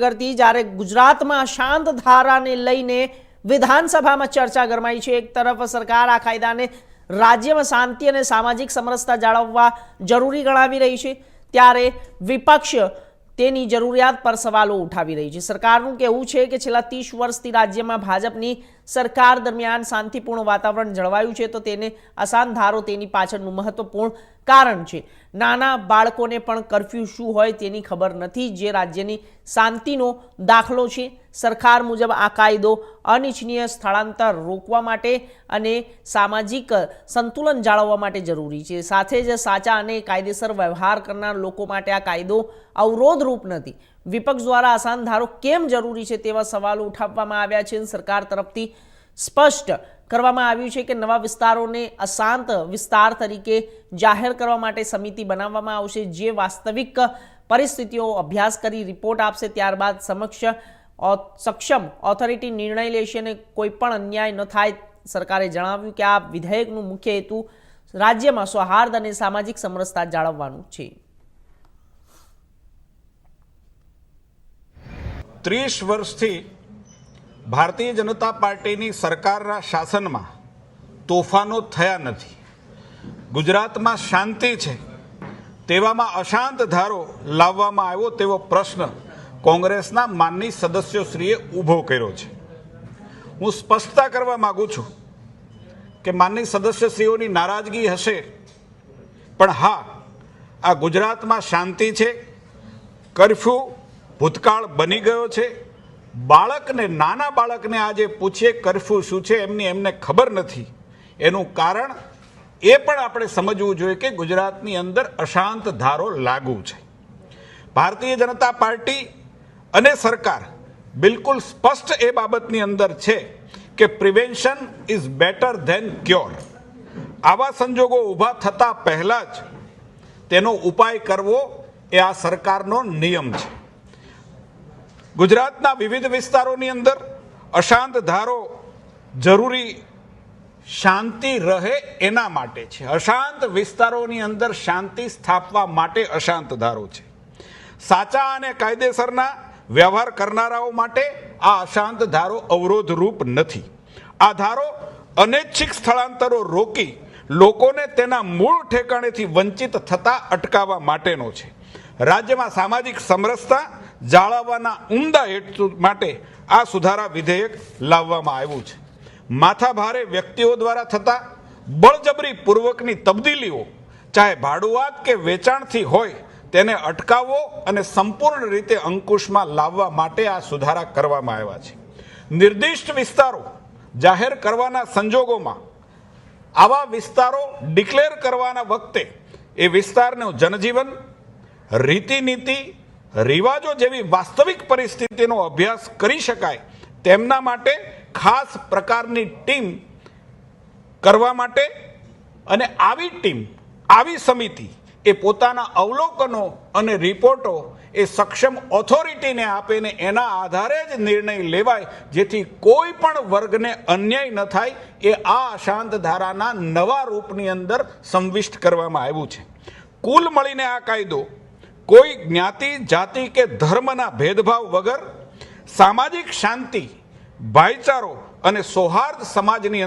કરતી જ્યારે ગુજરાતમાં શાંત ધારાને લઈને વિધાનસભામાં ચર્ચા ગરમાઈ છે। એક તરફ સરકાર આ કાયદાને રાજ્યમાં શાંતિ અને સામાજિક સમરસતા જાળવવા જરૂરી ગણાવી રહી છે, ત્યારે વિપક્ષ તેની જરૂરિયાત પર સવાલો ઉઠાવી રહી છે। સરકારનું કહેવું છે કે છેલ્લા 30 વર્ષથી રાજ્યમાં ભાજપની સરકાર દરમિયાન શાંતિપૂર્ણ વાતાવરણ જળવાયું છે, તો તેને આસાન ધારો તેની પાછળનું મહત્વપૂર્ણ કારણ છે। નાના બાળકોને પણ કર્ફ્યુ શું હોય તેની ખબર નથી, જે રાજ્યની શાંતિનો દાખલો છે। સરકાર મુજબ આ કાયદો અનિચ્છનીય સ્થળાંતર રોકવા માટે અને સામાજિક સંતુલન જાળવવા માટે જરૂરી છે। સાથે જ સાચા અને કાયદેસર વ્યવહાર કરનાર લોકો માટે આ કાયદો અવરોધરૂપ નથી। વિપક્ષ દ્વારા આસાન ધારો કેમ જરૂરી છે તેવા સવાલો ઉઠાવવામાં આવ્યા છે। સરકાર તરફથી સ્પષ્ટ કરવામાં આવ્યું છે કે નવા વિસ્તારોને અશાંત વિસ્તાર તરીકે જાહેર કરવા માટે સમિતિ બનાવવામાં આવશે, જે વાસ્તવિક પરિસ્થિતિઓ અભ્યાસ કરી રિપોર્ટ આપશે। ત્યારબાદ સક્ષમ ઓથોરિટી નિર્ણય લેશે અને કોઈ પણ અન્યાય ન થાય। સરકારે જણાવ્યું કે આ વિધેયકનું મુખ્ય હેતુ રાજ્યમાં સૌહાર્દ અને સામાજિક સમરસતા જાળવવાનું છે। 30 વર્ષથી ભારતીય જનતા પાર્ટીની સરકારના શાસનમાં તોફાનો થયા નથી। ગુજરાતમાં શાંતિ છે, તેવામાં અશાંત ધારો લાવવામાં આવ્યો તેવો પ્રશ્ન કોંગ્રેસના માનનીય સદસ્યોશ્રીએ ઊભો કર્યો છે। હું સ્પષ્ટતા કરવા માગું છું કે માનનીય સદસ્યશ્રીઓની નારાજગી હશે, પણ હા, આ ગુજરાતમાં શાંતિ છે। કર્ફ્યુ ભૂતકાળ બની ગયો છે। બાળકને, નાના બાળકને આજે પૂછીએ કર્ફ્યુ શું છે, એમને ખબર નથી। એનું કારણ એ પણ આપણે સમજવું જોઈએ કે ગુજરાતની અંદર અશાંત ધારો લાગુ છે। ભારતીય જનતા પાર્ટી અને સરકાર બિલકુલ સ્પષ્ટ એ બાબતની અંદર છે કે prevention is better than cure. આવા સંજોગો ઊભા થતા પહેલા જ તેનો ઉપાય કરવો એ આ સરકારનો નિયમ છે। ગુજરાતના વિવિધ વિસ્તારોની અંદર અશાંત ધારો જરૂરી શાંતિ રહે એના માટે છે। અશાંત વિસ્તારોની અંદર શાંતિ સ્થાપવા માટે અશાંત ધારો છે। સાચા અને કાયદેસરના વ્યવહાર કરનારાઓ માટે આ અશાંત ધારો અવરોધરૂપ નથી। આ ધારો અનૈચ્છિક સ્થળાંતરો રોકી લોકોને તેના મૂળ ઠેકાણેથી વંચિત થતા અટકાવવા માટેનો છે। રાજ્યમાં સામાજિક સમરસતા જાળવવાના ઉમદા હેતુ માટે આ સુધારા વિધેયક લાવવામાં આવ્યું છે। માથાભારે વ્યક્તિઓ દ્વારા થતા બળજબરી પૂર્વકની તબદીલીઓ, ચાહે ભાડુઆત કે વેચાણથી હોય, તેને અટકાવવો અને સંપૂર્ણ રીતે અંકુશમાં લાવવા માટે આ સુધારા કરવામાં આવ્યા છે। નિર્દિષ્ટ વિસ્તારો જાહેર કરવાના સંજોગોમાં આવા વિસ્તારો ડિક્લેર કરવાના વખતે એ વિસ્તારનું જનજીવન, રીતિનીતિ, રિવાજો જેવી વાસ્તવિક પરિસ્થિતિનો અભ્યાસ કરી શકાય તેમના માટે ખાસ પ્રકારની ટીમ કરવા માટે, અને આવી ટીમ, આવી સમિતિ એ પોતાના અવલોકનો અને રિપોર્ટો એ સક્ષમ ઓથોરિટીને આપીને એના આધારે જ નિર્ણય લેવાય, જેથી કોઈ પણ વર્ગને અન્યાય ન થાય। એ આ અશાંત ધારાના નવા રૂપની અંદર સંવિષ્ટ કરવામાં આવ્યું છે। કુલ મળીને આ કાયદો કોઈ જ્ઞાતિ, જાતિ કે ધર્મના ભેદભાવ વગર સામાજિક શાંતિ, ભાઈચારો અને સૌહાર્દ સમાજની અંદર